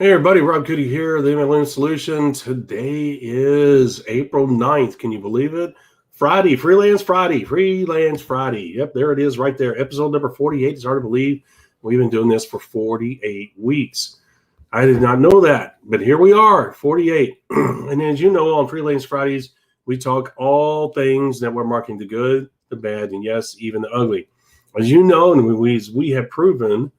Hey everybody, Rob Cootie here, the MLM Solution. Today is April 9th. Can you believe it? Friday, Freelance Friday. Yep, there it is right there. Episode number 48. It's hard to believe. We've been doing this for 48 weeks. I did not know that, but here we are, 48. And as you know, on Freelance Fridays, we talk all things network marketing, the good, the bad, and yes, even the ugly. As you know, and we have proven,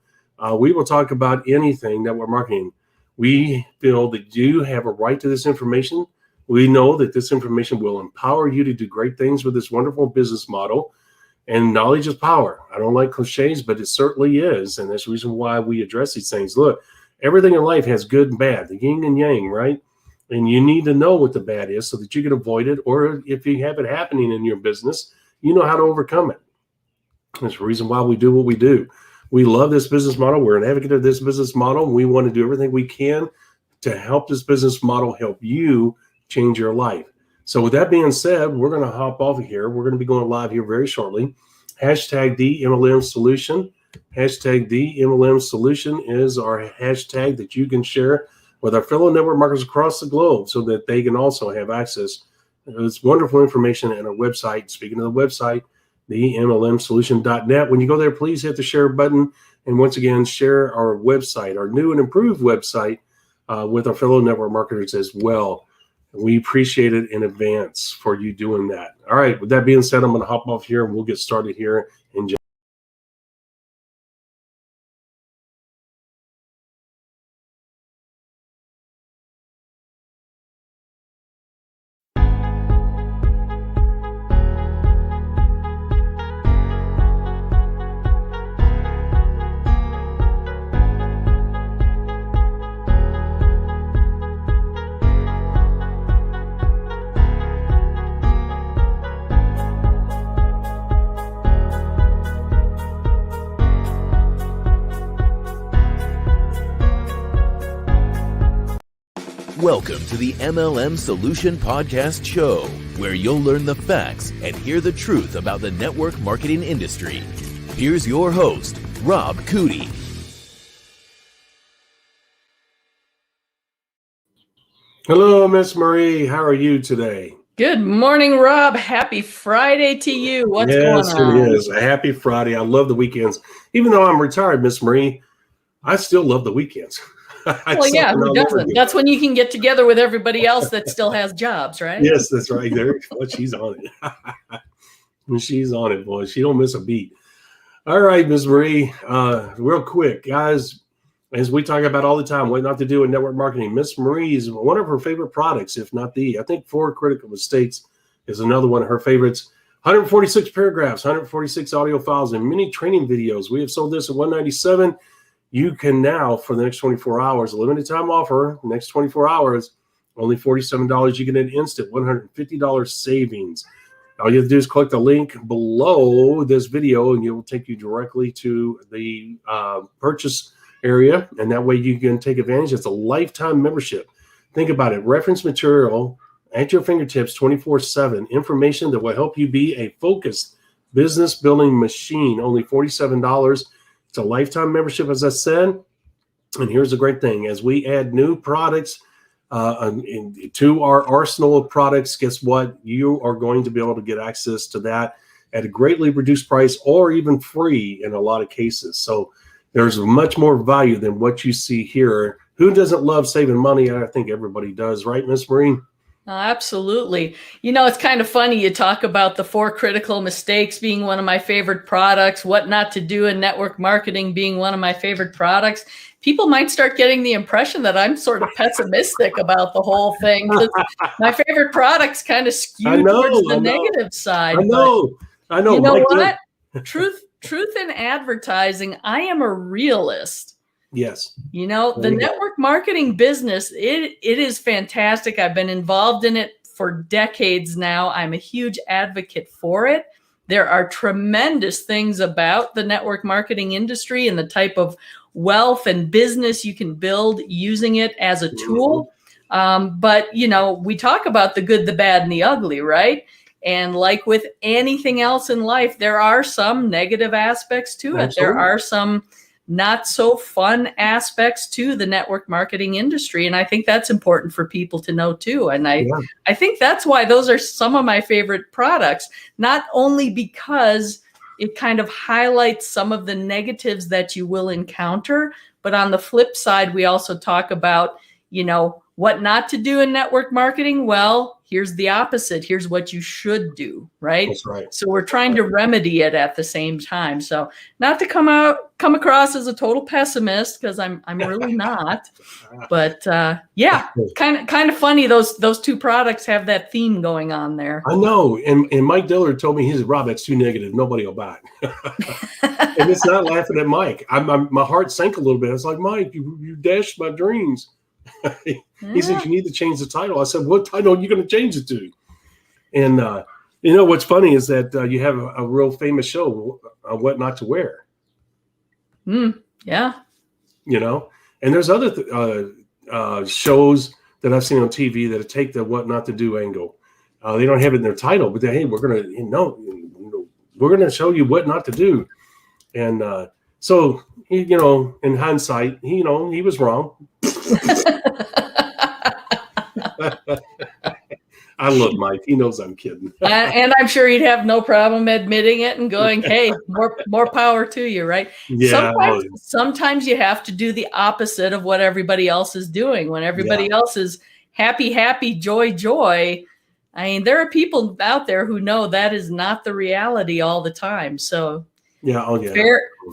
we will talk about anything network marketing. We feel that you have a right to this information. We know that this information will empower you to do great things with this wonderful business model. And knowledge is power. I don't like cliches, but it certainly is. And that's the reason why we address these things. Look, everything in life has good and bad, the yin and yang, right? And you need to know what the bad is so that you can avoid it. Or if you have it happening in your business, you know how to overcome it. That's the reason why we do what we do. We love this business model. We're an advocate of this business model. We want to do everything we can to help this business model help you change your life. So with that being said, we're going to hop off of here. We're going to be going live here very shortly. Hashtag TheMLM Solution. Hashtag TheMLM Solution is our hashtag that you can share with our fellow network marketers across the globe so that they can also have access to this wonderful information and our website. Speaking of the website, TheMLMsolution.net. When you go there, please hit the share button. And once again, share our website, our new and improved website with our fellow network marketers as well. We appreciate it in advance for you doing that. All right. With that being said, I'm going to hop off here and we'll get started here in just Welcome to the MLM Solution Podcast Show, where you'll learn the facts and hear the truth about the network marketing industry. Here's your host, Rob Cootie. Hello, Miss Marie. How are you today? Good morning, Rob. Happy Friday to you. What's going on? Yes, it is. A happy Friday. I love the weekends. Even though I'm retired, Miss Marie, I still love the weekends. Well, yeah, who doesn't? That's when you can get together with everybody else that still has jobs, right? Yes, that's right. There, she's on it. She's on it, boy. She don't miss a beat. All right, Ms. Marie, real quick, guys, as we talk about all the time, what not to do in network marketing, Ms. Marie is one of her favorite products, if not the, I think 4 Critical Mistakes is another one of her favorites. 146 paragraphs, 146 audio files, and many training videos. We have sold this at $197. You can now, for the next 24 hours, a limited time offer, next 24 hours, only $47. You get an instant $150 savings. All you have to do is click the link below this video, and it will take you directly to the purchase area. And that way you can take advantage. It's a lifetime membership. Think about it. Reference material at your fingertips 24/7. Information that will help you be a focused business building machine. Only $47. It's a lifetime membership, as I said. And here's the great thing. As we add new products to our arsenal of products, guess what? You are going to be able to get access to that at a greatly reduced price or even free in a lot of cases. So there's much more value than what you see here. Who doesn't love saving money? I think everybody does, right, Miss Marie? Absolutely. You know, it's kind of funny. You talk about the 4 Critical Mistakes being one of my favorite products, what not to do in network marketing being one of my favorite products. People might start getting the impression that I'm sort of pessimistic about the whole thing. My favorite products kind of skew towards the negative side. I know. You know what? Truth in advertising, I am a realist. Yes. You know, the network marketing business, it is fantastic. I've been involved in it for decades now. I'm a huge advocate for it. There are tremendous things about the network marketing industry and the type of wealth and business you can build using it as a tool. But, you know, we talk about the good, the bad, and the ugly, right? And like with anything else in life, there are some negative aspects to it. Absolutely. There are some not so fun aspects to the network marketing industry. And I think that's important for people to know too. And I think that's why those are some of my favorite products, not only because it kind of highlights some of the negatives that you will encounter, but on the flip side, we also talk about, what not to do in network marketing. Well, here's the opposite. Here's what you should do, right? That's right. So we're trying to remedy it at the same time. So not to come across as a total pessimist, because I'm really not. But kind of funny. Those two products have that theme going on there. I know. And Mike Dillard told me, he said, Rob, that's too negative. Nobody will buy it. And it's not laughing at Mike. My heart sank a little bit. It's like, Mike, you dashed my dreams. He said, you need to change the title. I said, what title are you going to change it to? And what's funny is that you have a real famous show, What Not to Wear. Yeah. And there's other shows that I've seen on TV that take the what not to do angle. They don't have it in their title, but hey, we're going to show you what not to do. And so, in hindsight, he was wrong. I love Mike. He knows I'm kidding. And I'm sure he'd have no problem admitting it and going, hey, more power to you, right? Yeah. Sometimes you have to do the opposite of what everybody else is doing. When everybody else is happy, joy. I mean, there are people out there who know that is not the reality all the time. So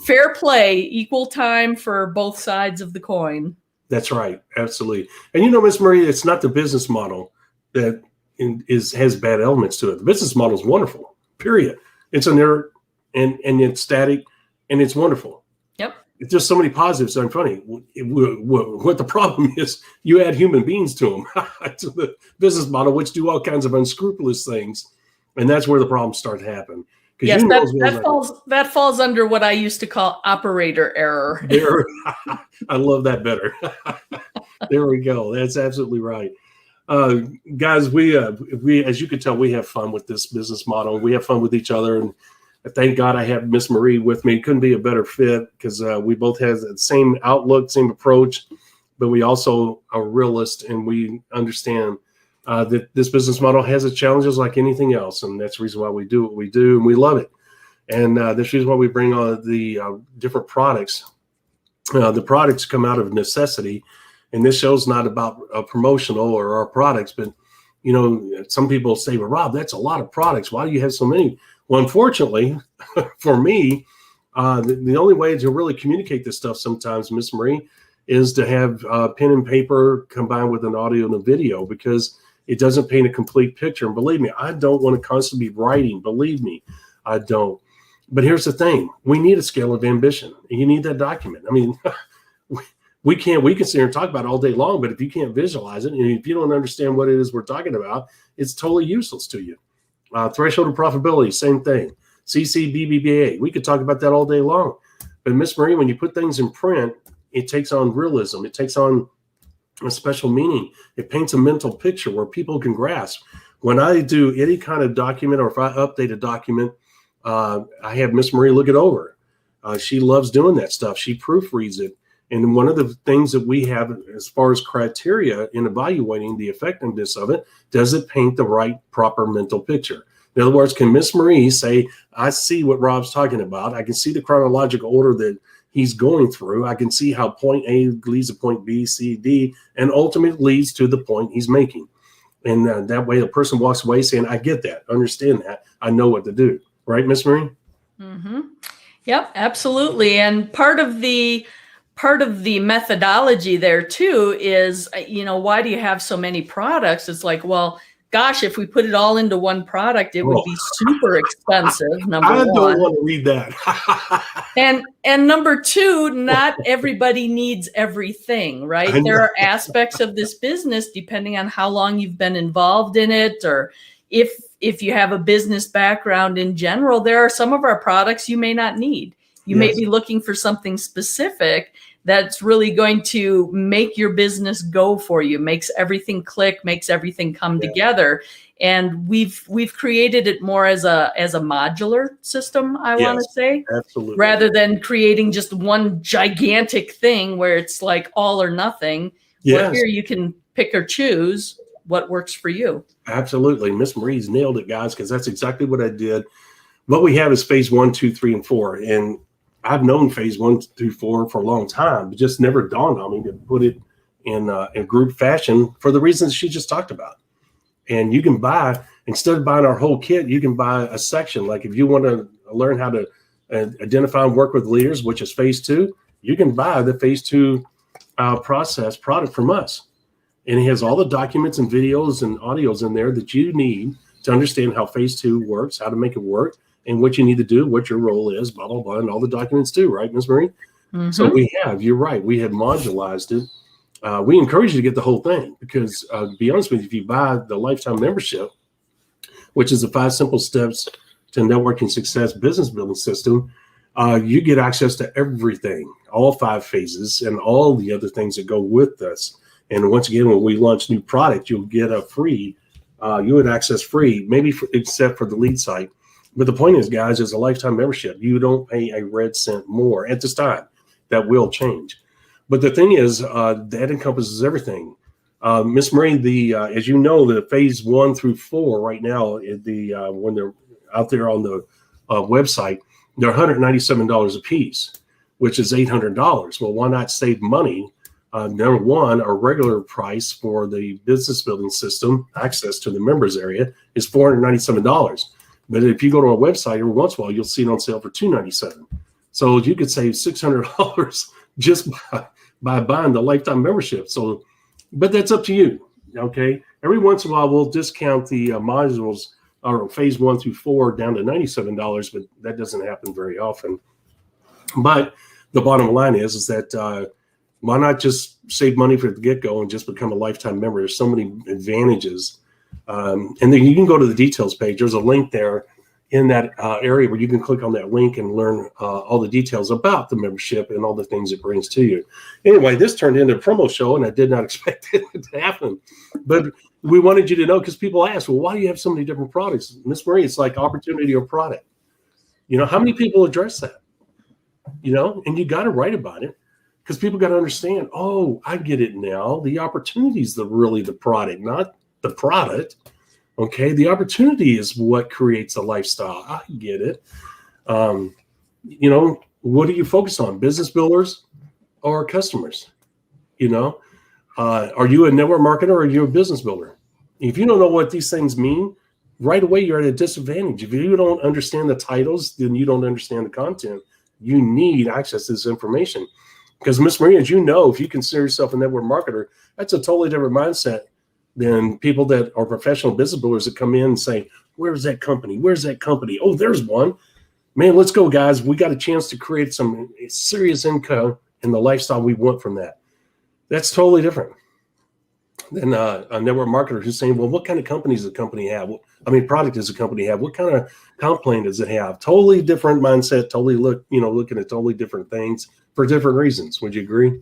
fair play, equal time for both sides of the coin. That's right. Absolutely. And Miss Marie, it's not the business model that has bad elements to it. The business model is wonderful, period. It's inert and it's static and it's wonderful. Yep. It's just so many positives. So funny. What the problem is, you add human beings to them, to the business model, which do all kinds of unscrupulous things. And that's where the problems start to happen. Yes, that falls under what I used to call operator error. I love that better. There we go. That's absolutely right. Guys, we as you can tell, we have fun with this business model. We have fun with each other, and thank God I have Miss Marie with me. Couldn't be a better fit, because we both have the same outlook, same approach, but we also are realists, and we understand that this business model has its challenges like anything else, and that's the reason why we do what we do, and we love it. And this is why we bring on the different products. The products come out of necessity. And this show's not about promotional or our products, but, some people say, well, Rob, that's a lot of products. Why do you have so many? Well, unfortunately, for me, the only way to really communicate this stuff sometimes, Miss Marie, is to have pen and paper combined with an audio and a video, because it doesn't paint a complete picture. And believe me, I don't want to constantly be writing. Believe me, I don't. But here's the thing. We need a scale of ambition. You need that document. I mean, we can sit here and talk about it all day long, but if you can't visualize it, and if you don't understand what it is we're talking about, it's totally useless to you. Threshold of profitability, same thing. CCBBBA, we could talk about that all day long. But Miss Marie, when you put things in print, it takes on realism. It takes on a special meaning. It paints a mental picture where people can grasp. When I do any kind of document, or if I update a document, I have Miss Marie look it over. She loves doing that stuff. She proofreads it. And one of the things that we have as far as criteria in evaluating the effectiveness of it, does it paint the right, proper mental picture? In other words, can Miss Marie say, I see what Rob's talking about. I can see the chronological order that he's going through. I can see how point A leads to point B, C, D, and ultimately leads to the point he's making. And that way the person walks away saying, I get that, understand that, I know what to do. Right, Miss Marie? Mm-hmm. Yep, absolutely. And part of the methodology there too is, why do you have so many products? It's like, well, gosh, if we put it all into one product, it would be super expensive. Number one. I don't want to read that. and number two, not everybody needs everything, right? There are aspects of this business, depending on how long you've been involved in it, or if you have a business background in general, there are some of our products you may not need. You may be looking for something specific that's really going to make your business go for you, makes everything click, makes everything come together. And we've created it more as a modular system, I want to say, absolutely, rather than creating just one gigantic thing where it's like all or nothing. Yes. Where here you can pick or choose what works for you. Absolutely. Miss Marie's nailed it, guys, because that's exactly what I did. What we have is phase 1, 2, 3, and 4. And I've known phase 1 through 4 for a long time, but just never dawned on me to put it in group fashion for the reasons she just talked about. And you can buy, instead of buying our whole kit, you can buy a section. Like if you want to learn how to identify and work with leaders, which is phase 2, you can buy the phase 2 process product from us. And it has all the documents and videos and audios in there that you need to understand how phase 2 works, how to make it work, and what you need to do, what your role is, blah, blah, blah, and all the documents too, right, Ms. Marie? Mm-hmm. So you're right, we have modularized it. We encourage you to get the whole thing because, to be honest with you, if you buy the lifetime membership, which is the 5 simple steps to networking success business building system, you get access to everything, all 5 phases and all the other things that go with us. And once again, when we launch new product, you'll get a free, you would access free, maybe except for the lead site. But the point is, guys, is a lifetime membership. You don't pay a red cent more at this time. That will change. But the thing is, that encompasses everything. Miss Marie, as you know, the phase 1 through 4 right now, when they're out there on the website, they're $197 a piece, which is $800. Well, why not save money? Number one, our regular price for the business building system, access to the members area, is $497. But if you go to our website every once in a while, you'll see it on sale for $297. So you could save $600 just by buying the lifetime membership. So, but that's up to you. Okay. Every once in a while, we'll discount the modules or phase 1 through 4 down to $97, but that doesn't happen very often. But the bottom line is that why not just save money for the get-go and just become a lifetime member? There's so many advantages. And then you can go to the details page. There's a link there in that area where you can click on that link and learn all the details about the membership and all the things it brings to you. Anyway, this turned into a promo show, and I did not expect it to happen. But we wanted you to know, because people ask, well, why do you have so many different products? Miss Marie, it's like opportunity or product. You know, how many people address that? You know, and you got to write about it, because people got to understand, oh, I get it now. The opportunity is really the product, not the product. Okay, the opportunity is what creates a lifestyle. I get it. You know, what do you focus on? Business builders or customers? You know, are you a network marketer or are you a business builder? If you don't know what these things mean, right away you're at a disadvantage. If you don't understand the titles, then you don't understand the content. You need access to this information. Because Miss Marie, as you know, if you consider yourself a network marketer, that's a totally different mindset than people that are professional business builders that come in and say, where's that company? Where's that company? Oh, there's one. Man, let's go, guys. We got a chance to create some serious income and the lifestyle we want from that. That's totally different than a network marketer who's saying, well, what kind of company does the company have? Product does the company have? What kind of comp plan does it have? Totally different mindset, looking at totally different things for different reasons. Would you agree?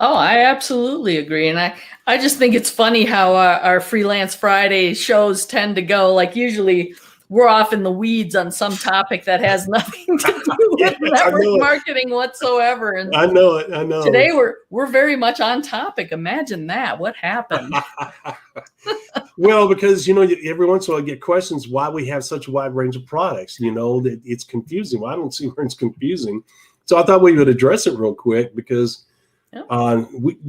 Oh, I absolutely agree. And I just think it's funny how our Freelance Friday shows tend to go, like, usually we're off in the weeds on some topic that has nothing to do with network marketing whatsoever. And I know it. Today we're very much on topic. Imagine that. What happened? Well, because, every once in a while I get questions why we have such a wide range of products. That it's confusing. Well, I don't see where it's confusing. So I thought we would address it real quick because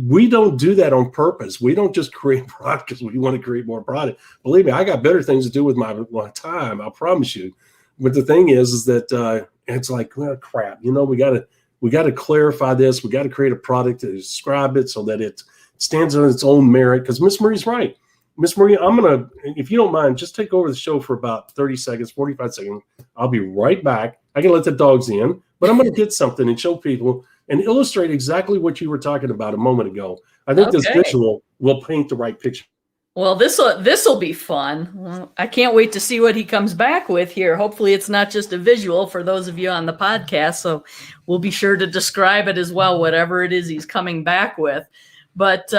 we don't do that on purpose. We don't just create product because we want to create more product. Believe me, I got better things to do with my time. I promise you. But the thing is that it's like, well, crap. We got to clarify this. We got to create a product to describe it so that it stands on its own merit. Because Miss Marie's right. Miss Marie, I'm gonna, if you don't mind, just take over the show for about 30 seconds, 45 seconds. I'll be right back. I can let the dogs in, but I'm gonna get something and show people and illustrate exactly what you were talking about a moment ago. I think this visual will paint the right picture. Well, this'll be fun. Well, I can't wait to see what he comes back with here. Hopefully it's not just a visual for those of you on the podcast. So we'll be sure to describe it as well, whatever it is he's coming back with. But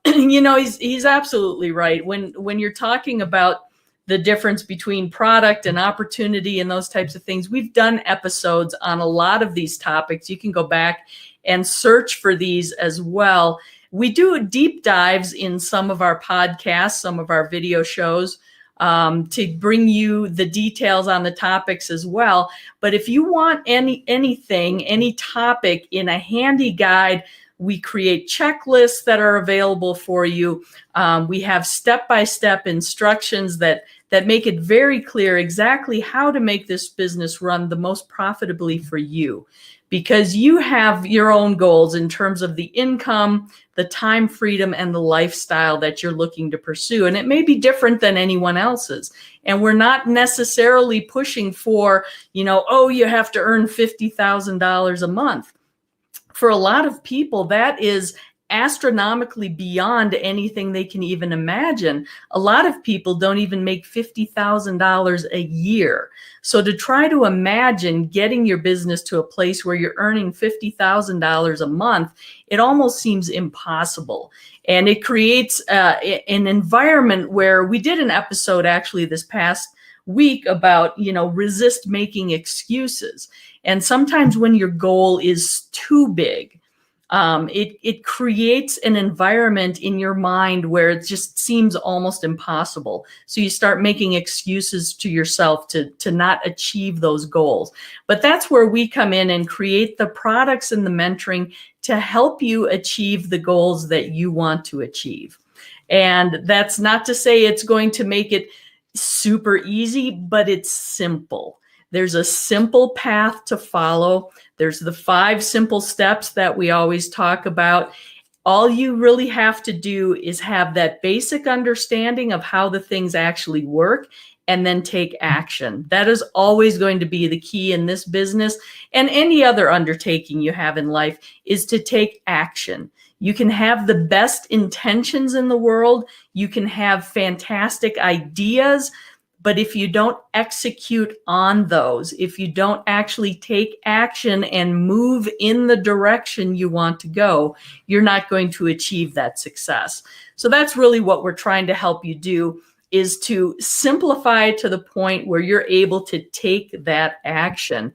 he's absolutely right. When you're talking about the difference between product and opportunity and those types of things. We've done episodes on a lot of these topics. You can go back and search for these as well. We do deep dives in some of our podcasts, some of our video shows, to bring you the details on the topics as well. But if you want anything, any topic in a handy guide, we create checklists that are available for you. We have step-by-step instructions that make it very clear exactly how to make this business run the most profitably for you, because you have your own goals in terms of the income, the time freedom, and the lifestyle that you're looking to pursue. And it may be different than anyone else's. And we're not necessarily pushing for, oh, you have to earn $50,000 a month. For a lot of people, that is astronomically beyond anything they can even imagine. A lot of people don't even make $50,000 a year. So to try to imagine getting your business to a place where you're earning $50,000 a month, it almost seems impossible. And it creates an environment where we did an episode actually this past week about, resist making excuses. And sometimes when your goal is too big, it creates an environment in your mind where it just seems almost impossible. So you start making excuses to yourself to not achieve those goals. But that's where we come in and create the products and the mentoring to help you achieve the goals that you want to achieve. And that's not to say it's going to make it super easy, but it's simple. There's a simple path to follow. There's the 5 simple steps that we always talk about. All you really have to do is have that basic understanding of how the things actually work and then take action. That is always going to be the key in this business and any other undertaking you have in life, is to take action. You can have the best intentions in the world. You can have fantastic ideas. But if you don't execute on those, if you don't actually take action and move in the direction you want to go, you're not going to achieve that success. So that's really what we're trying to help you do, is to simplify to the point where you're able to take that action.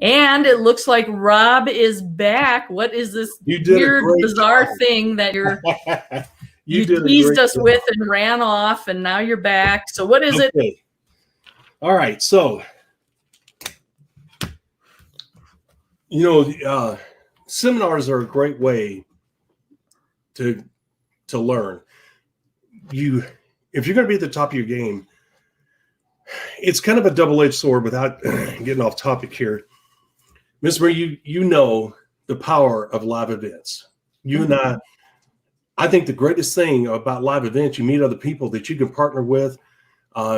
And it looks like Rob is back. What is this weird, bizarre thing that you teased us with and ran off, and now you're back? So what is it? All right. So, seminars are a great way to learn. If you're going to be at the top of your game, it's kind of a double-edged sword without getting off topic here. Ms. Marie, you know the power of live events. You and I think the greatest thing about live events, you meet other people that you can partner with,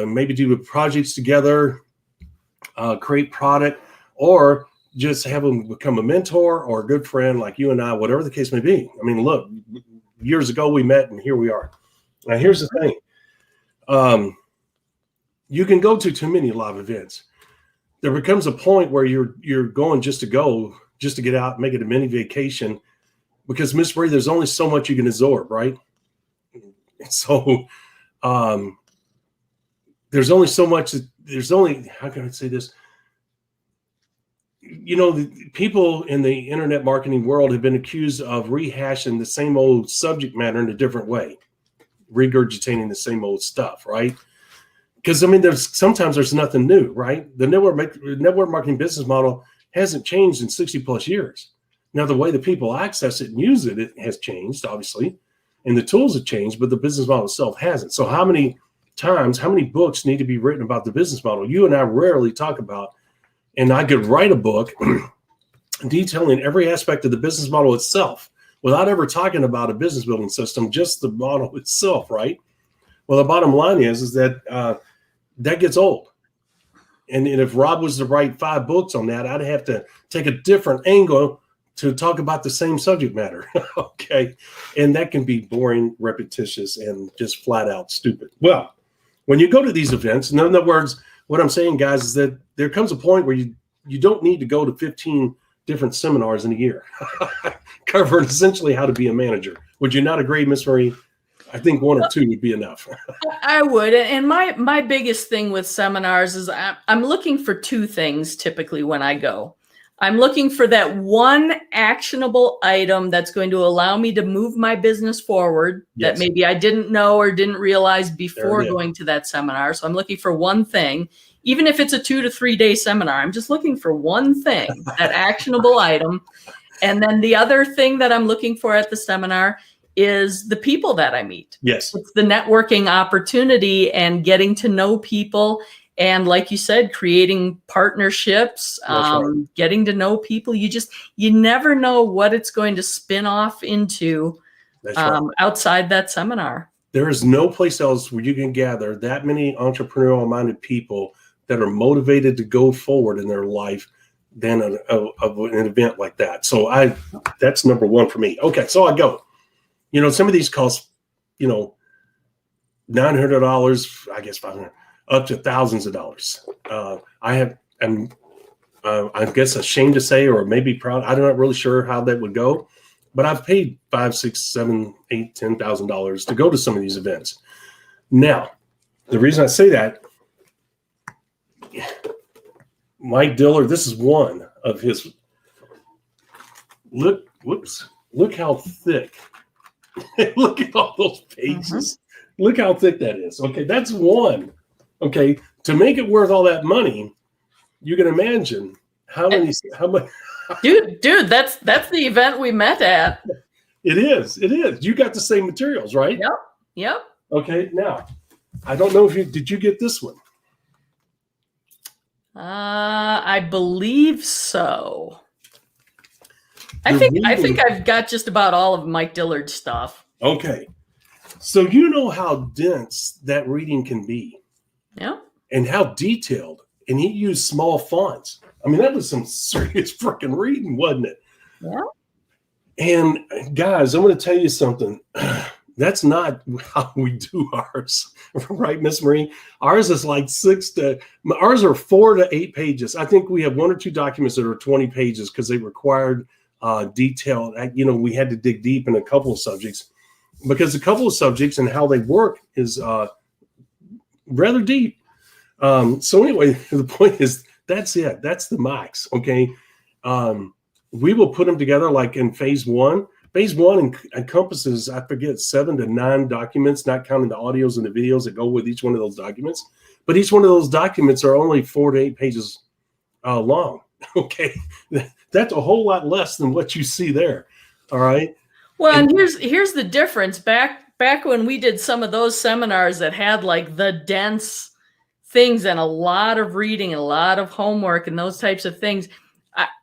maybe do projects together, create product, or just have them become a mentor or a good friend like you and I, whatever the case may be. I mean, look, years ago we met and here we are. Now, here's the thing. You can go to too many live events. There becomes a point where you're going just to get out, make it a mini vacation, because Miss Marie, there's only so much you can absorb, right? So, there's only so much. How can I say this? The people in the internet marketing world have been accused of rehashing the same old subject matter in a different way, regurgitating the same old stuff, right? Because sometimes there's nothing new, right? The network marketing business model hasn't changed in 60 plus years. Now, the way the people access it and use it has changed, obviously, and the tools have changed, but the business model itself hasn't. So how many books need to be written about the business model? You and I rarely talk about, and I could write a book detailing every aspect of the business model itself without ever talking about a business building system, just the model itself, right? Well, the bottom line is that that gets old. And if Rob was to write 5 books on that, I'd have to take a different angle to talk about the same subject matter. Okay. And that can be boring, repetitious, and just flat out stupid. Well, when you go to these events, in other words, what I'm saying, guys, is that there comes a point where you don't need to go to 15 different seminars in a year covering essentially how to be a manager. Would you not agree, Miss Marie? I think one or two would be enough. I would. And my biggest thing with seminars is I'm looking for two things typically when I go. I'm looking for that one actionable item that's going to allow me to move my business forward that maybe I didn't know or didn't realize before going to that seminar. So I'm looking for one thing, even if it's a 2 to 3 day seminar, I'm just looking for one thing, that actionable item. And then the other thing that I'm looking for at the seminar is the people that I meet. Yes. It's the networking opportunity and getting to know people. And like you said, creating partnerships, right. Getting to know people. You never know what it's going to spin off into Right. outside that seminar. There is no place else where you can gather that many entrepreneurial-minded people that are motivated to go forward in their life than an event like that. So that's number one for me. Okay, so I go. Some of these cost, $900, I guess $500, up to thousands of dollars. I guess ashamed to say, or maybe proud. I'm not really sure how that would go, but I've paid $5,000, $6,000, $7,000, $8,000, $10,000 to go to some of these events. Now, the reason I say that, Mike Diller, this is one of his. Look how thick. Look at all those pages. Look how thick that is. Okay, that's one. Okay, to make it worth all that money, you can imagine how much. Dude, that's the event we met at. It is. You got the same materials, right? Yep. Okay, now I don't know if did you get this one? I believe so. I think I've got just about all of Mike Dillard's stuff. Okay. So you know how dense that reading can be. Yeah. And how detailed. And he used small fonts. I mean, that was some serious freaking reading, wasn't it? Yeah. And guys, I'm going to tell you something. That's not how we do ours, right, Miss Marie? Ours is like ours are 4 to 8 pages. I think we have 1 or 2 documents that are 20 pages because they required detail. We had to dig deep in a couple of subjects because a couple of subjects and how they work is rather deep. So anyway, the point is that's it. That's the max. Okay. We will put them together like in phase 1. Phase 1 encompasses, I forget, 7 to 9 documents, not counting the audios and the videos that go with each one of those documents. But each one of those documents are only 4 to 8 pages long. Okay, that's a whole lot less than what you see there. All right. Well, and here's the difference. Back when we did some of those seminars that had like the dense things and a lot of reading, a lot of homework, and those types of things.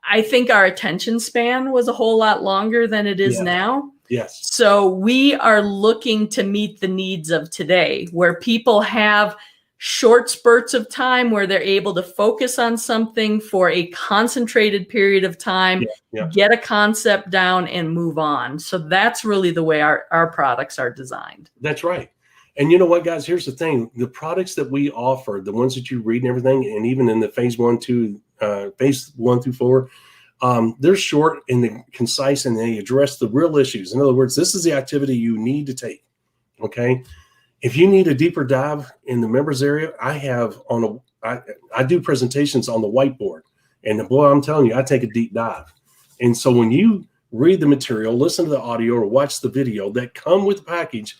I think our attention span was a whole lot longer than it is now. Yes. So we are looking to meet the needs of today, where people have short spurts of time where they're able to focus on something for a concentrated period of time, get a concept down and move on. So that's really the way our products are designed. That's right. And you know what, guys, here's the thing. The products that we offer, the ones that you read and everything, and even in the phase 1 through 4, they're short and concise, and they address the real issues. In other words, this is the activity you need to take. Okay. If you need a deeper dive in the members area, I do presentations on the whiteboard, and boy, I'm telling you, I take a deep dive. And so when you read the material, listen to the audio or watch the video that come with the package,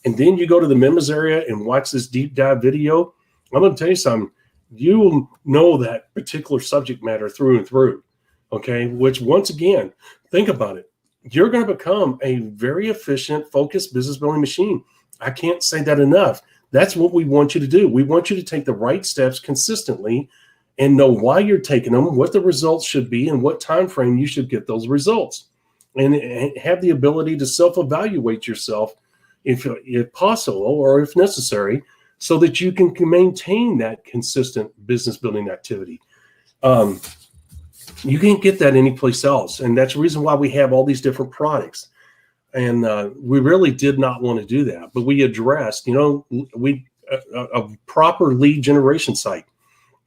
and then you go to the members area and watch this deep dive video, I'm going to tell you something. You will know that particular subject matter through and through. Okay. Which, once again, think about it. You're going to become a very efficient, focused business building machine. I can't say that enough. That's what we want you to do. We want you to take the right steps consistently and know why you're taking them, what the results should be, and what time frame you should get those results, and have the ability to self-evaluate yourself if possible or if necessary, so that you can maintain that consistent business building activity. You can't get that anyplace else. And that's the reason why we have all these different products. And we really did not want to do that. But we addressed, a proper lead generation site.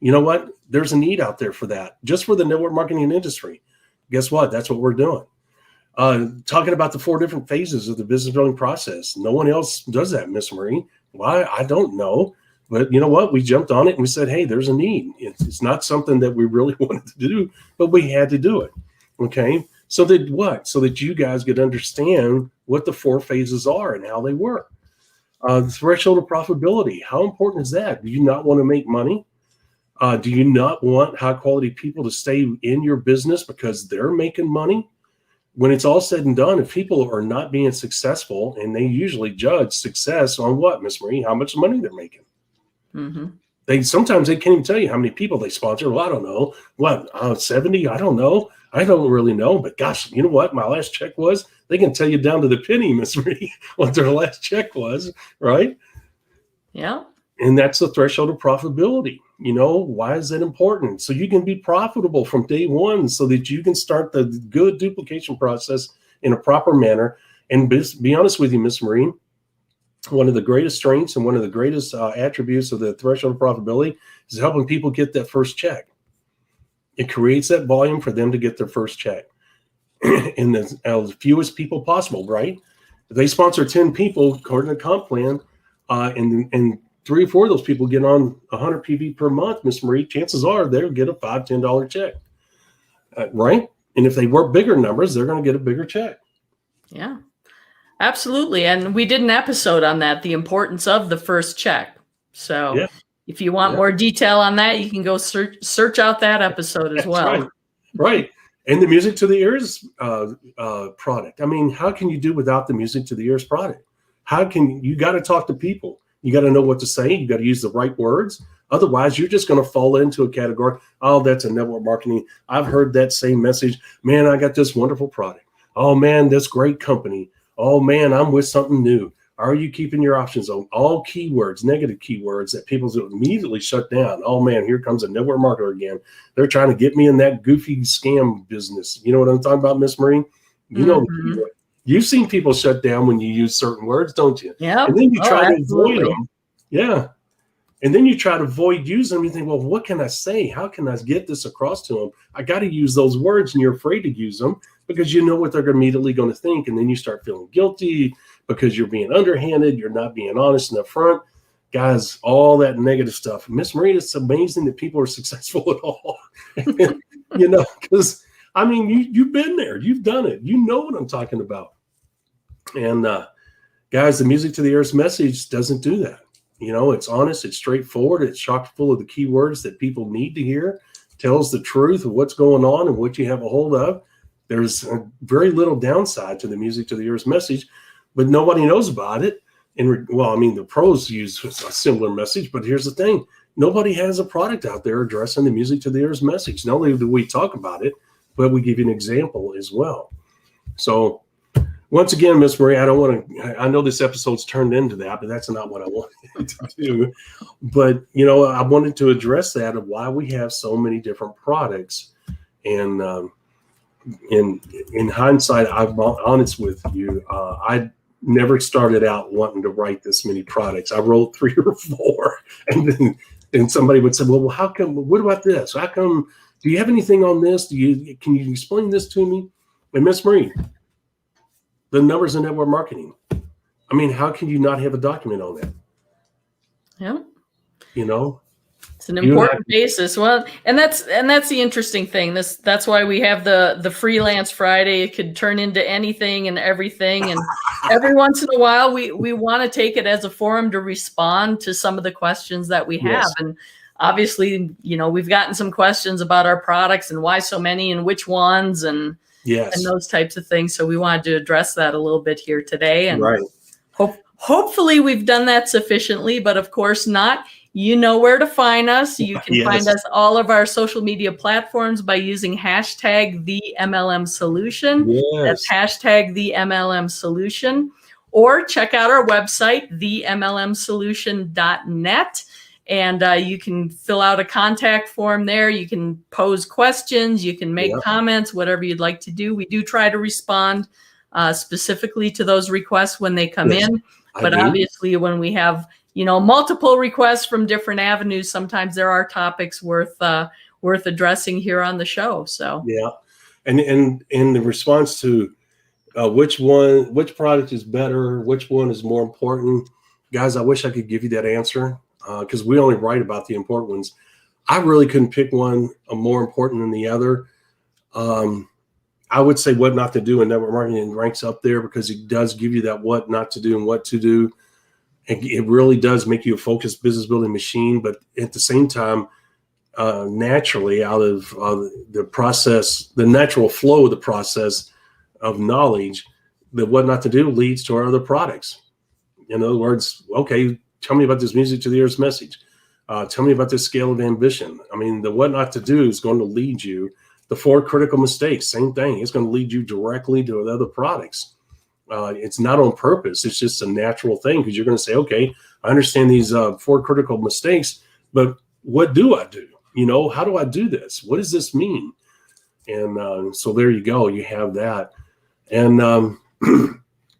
You know what? There's a need out there for that, just for the network marketing industry. Guess what? That's what we're doing. talking about the 4 different phases of the business building process. No one else does that, Miss Marie. Why? I don't know. But you know what? We jumped on it and we said, hey, there's a need. It's not something that we really wanted to do, but we had to do it. Okay. So that what? So that you guys could understand what the 4 phases are and how they work. The threshold of profitability. How important is that? Do you not want to make money? Do you not want high quality people to stay in your business because they're making money? When it's all said and done, if people are not being successful, and they usually judge success on what, Miss Marie, how much money they're making. Mm-hmm. Sometimes they can't even tell you how many people they sponsor. Well, I don't know. What, 70? I don't know. I don't really know. But gosh, you know what? My last check was, they can tell you down to the penny, Miss Marie, what their last check was, right? Yeah. And that's the threshold of profitability. You know, why is that important? So you can be profitable from day one so that you can start the good duplication process in a proper manner. And be honest with you, Miss Marie, one of the greatest strengths and one of the greatest attributes of the threshold of profitability is helping people get that first check. It creates that volume for them to get their first check in the fewest people possible, right? If they sponsor 10 people according to the comp plan, and 3 or 4 of those people get on 100 PV per month, Miss Marie, chances are they'll get a $5, $10 check, right? And if they work bigger numbers, they're going to get a bigger check. Yeah, absolutely. And we did an episode on that, the importance of the first check. So if you want more detail on that, you can go search out that episode as well. Right. And the music to the ears product. I mean, how can you do without the music to the ears product? You got to talk to people. You got to know what to say. You got to use the right words. Otherwise, you're just going to fall into a category. Oh, that's a network marketing. I've heard that same message. Man, I got this wonderful product. Oh, man, this great company. Oh, man, I'm with something new. Are you keeping your options on? All keywords, negative keywords that people immediately shut down. Oh, man, here comes a network marketer again. They're trying to get me in that goofy scam business. You know what I'm talking about, Miss Marie? You know, you've seen people shut down when you use certain words, don't you? Yeah. And then you try to avoid them. Yeah. And then you try to avoid using them. You think, well, what can I say? How can I get this across to them? I got to use those words, and you're afraid to use them because you know what they're immediately going to think. And then you start feeling guilty because you're being underhanded. You're not being honest and upfront. Guys, all that negative stuff. Miss Marie, it's amazing that people are successful at all. You know, because, I mean, you've been there. You've done it. You know what I'm talking about. And guys, the music to the ears message doesn't do that. You know, it's honest, it's straightforward, it's chock full of the keywords that people need to hear, tells the truth of what's going on and what you have a hold of. There's very little downside to the music to the ears message, but nobody knows about it. And well, I mean, the pros use a similar message, but here's the thing. Nobody has a product out there addressing the music to the ears message. Not only do we talk about it, but we give you an example as well. So once again, Miss Marie, I know this episode's turned into that, but that's not what I wanted to do. But, you know, I wanted to address that of why we have so many different products. And in hindsight, I'm honest with you. I never started out wanting to write this many products. I wrote 3 or 4. And somebody would say, well, how come, what about this? How come, do you have anything on this? Can you explain this to me? And Miss Marie, the numbers in network marketing. I mean, how can you not have a document on that? Yeah. You know, it's an important basis. Well, and that's the interesting thing. That's why we have the Freelance Friday. It could turn into anything and everything. And every once in a while, we want to take it as a forum to respond to some of the questions that we have. Yes. And obviously, you know, we've gotten some questions about our products and why so many and which ones and those types of things. So we wanted to address that a little bit here today. And hopefully we've done that sufficiently, but of course not. You know where to find us. You can find us all of our social media platforms by using hashtag TheMLM-Solution. That's hashtag TheMLM-Solution. Or check out our website, TheMLMsolution.net. And you can fill out a contact form there. You can pose questions. You can make comments, whatever you'd like to do. We do try to respond specifically to those requests when they come in. But obviously, when we have, you know, multiple requests from different avenues, sometimes there are topics worth addressing here on the show. So and in the response to, which product is better, which one is more important. Guys, I wish I could give you that answer because we only write about the important ones. I really couldn't pick one more important than the other. I would say what not to do in network marketing ranks up there because it does give you that what not to do and what to do. And it really does make you a focused business building machine. But at the same time, naturally out of the process, the natural flow of the process of knowledge, that what not to do leads to our other products. In other words, okay, tell me about this music to the ears message. Tell me about this scale of ambition. I mean, the what not to do is going to lead you. The 4 critical mistakes, same thing. It's going to lead you directly to other products. It's not on purpose. It's just a natural thing because you're going to say, okay, I understand these 4 critical mistakes, but what do I do? How do I do this? What does this mean? And so there you go. You have that. And well,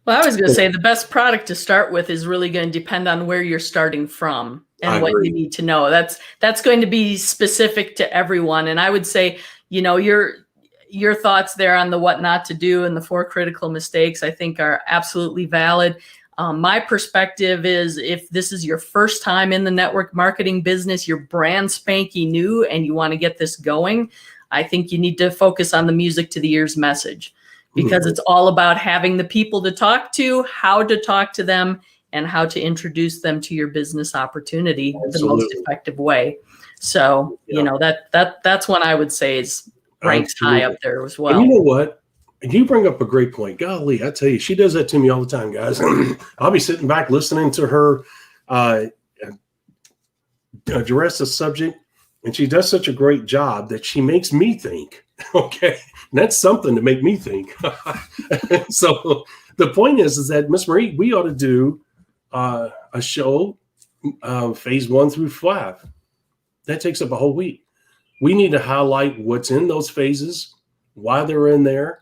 I was going to say the best product to start with is really going to depend on where you're starting from and what you need to know. That's going to be specific to everyone. And I would say, your thoughts there on the what not to do and the 4 critical mistakes, I think are absolutely valid. My perspective is if this is your first time in the network marketing business, you're brand spanky new and you want to get this going, I think you need to focus on the music to the ears message because it's all about having the people to talk to, how to talk to them, and how to introduce them to your business opportunity the most effective way. So, that's one I would say is ranks high up there as well. And you know what? You bring up a great point. Golly, I tell you, she does that to me all the time, guys. I'll be sitting back listening to her address a subject, and she does such a great job that she makes me think. Okay, and that's something to make me think. So the point is that Miss Marie, we ought to do a show, phase 1 through 5. That takes up a whole week. We need to highlight what's in those phases, why they're in there,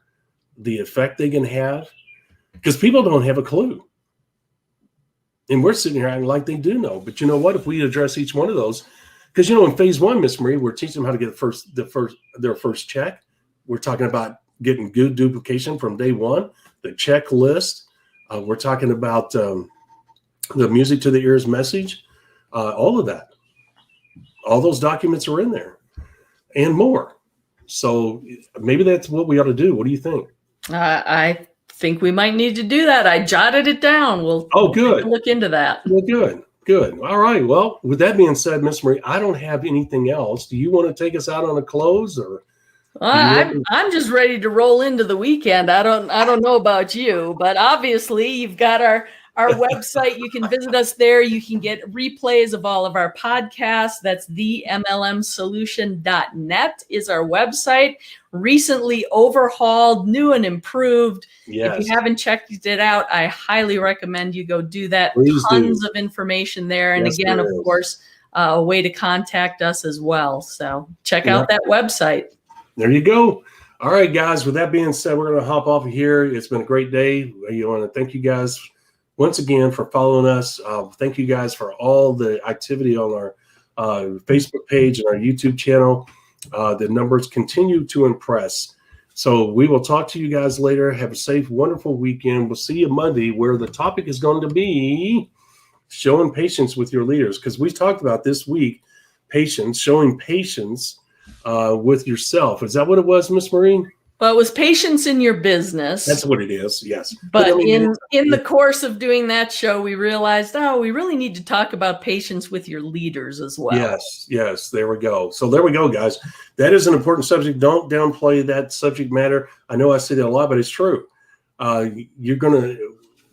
the effect they can have, because people don't have a clue. And we're sitting here acting like they do know. But you know what? If we address each one of those, because in phase 1, Miss Marie, we're teaching them how to get their first check. We're talking about getting good duplication from day one, the checklist. We're talking about the music to the ears message, all of that. All those documents are in there and more. So maybe that's what we ought to do. What do you think? I think we might need to do that. I jotted it down. We'll good. Look into that. Well, good. All right. Well, with that being said, Miss Marie, I don't have anything else. Do you want to take us out on a close or? I'm just ready to roll into the weekend. I don't know about you, but obviously you've got our website. You can visit us there. You can get replays of all of our podcasts. That's TheMLM-solution.net is our website. Recently overhauled, new and improved. Yes. If you haven't checked it out, I highly recommend you go do that. Please Tons do. of information there. And Yes, again, there of is. course, a way to contact us as well. So check out that website. There you go. All right, guys. With that being said, we're going to hop off of here. It's been a great day. You want to thank you guys once again for following us. Thank you guys for all the activity on our Facebook page and our YouTube channel. The numbers continue to impress. So we will talk to you guys later. Have a safe, wonderful weekend. We'll see you Monday, where the topic is going to be showing patience with your leaders. Because we talked about this week, showing patience with yourself. Is that what it was, Miss Marie? Well, it was patience in your business. That's what it is, yes. But in the course of doing that show, we realized, we really need to talk about patience with your leaders as well. Yes, there we go. So there we go, guys. That is an important subject. Don't downplay that subject matter. I know I say that a lot, but it's true. We're going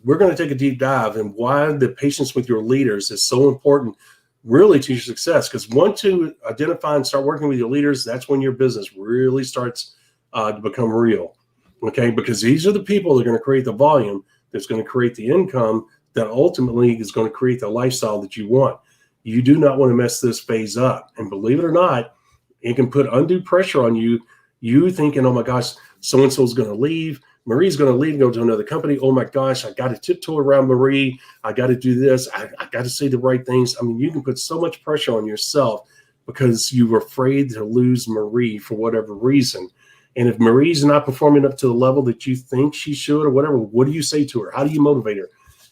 to take a deep dive in why the patience with your leaders is so important really to your success. Because once you identify and start working with your leaders, that's when your business really starts to become real. Okay, because these are the people that are going to create the volume that's going to create the income that ultimately is going to create the lifestyle that you want. You do not want to mess this phase up. And believe it or not, it can put undue pressure on you. You thinking, oh my gosh, so-and-so is going to leave. Marie's going to leave and go to another company. Oh my gosh, I got to tiptoe around Marie. I got to do this. I got to say the right things. I mean, you can put so much pressure on yourself because you were afraid to lose Marie for whatever reason. And if Marie's not performing up to the level that you think she should or whatever, what do you say to her? How do you motivate her?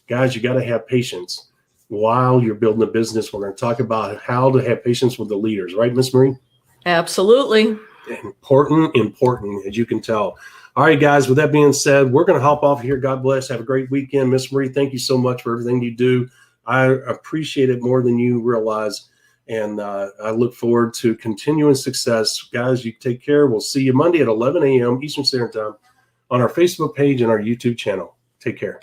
Guys, you got to have patience while you're building a business. We're going to talk about how to have patience with the leaders, right, Miss Marie? Absolutely. Important, as you can tell. All right, guys, with that being said, we're going to hop off here. God bless. Have a great weekend. Miss Marie, thank you so much for everything you do. I appreciate it more than you realize. And I look forward to continuing success. Guys, you take care. We'll see you Monday at 11 a.m. Eastern Standard Time on our Facebook page and our YouTube channel. Take care.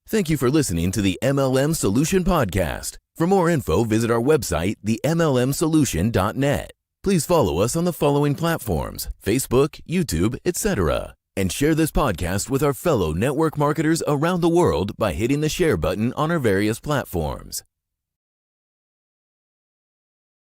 Thank you for listening to the MLM Solution Podcast. For more info, visit our website, TheMLM-solution.net. Please follow us on the following platforms: Facebook, YouTube, etc. And share this podcast with our fellow network marketers around the world by hitting the share button on our various platforms.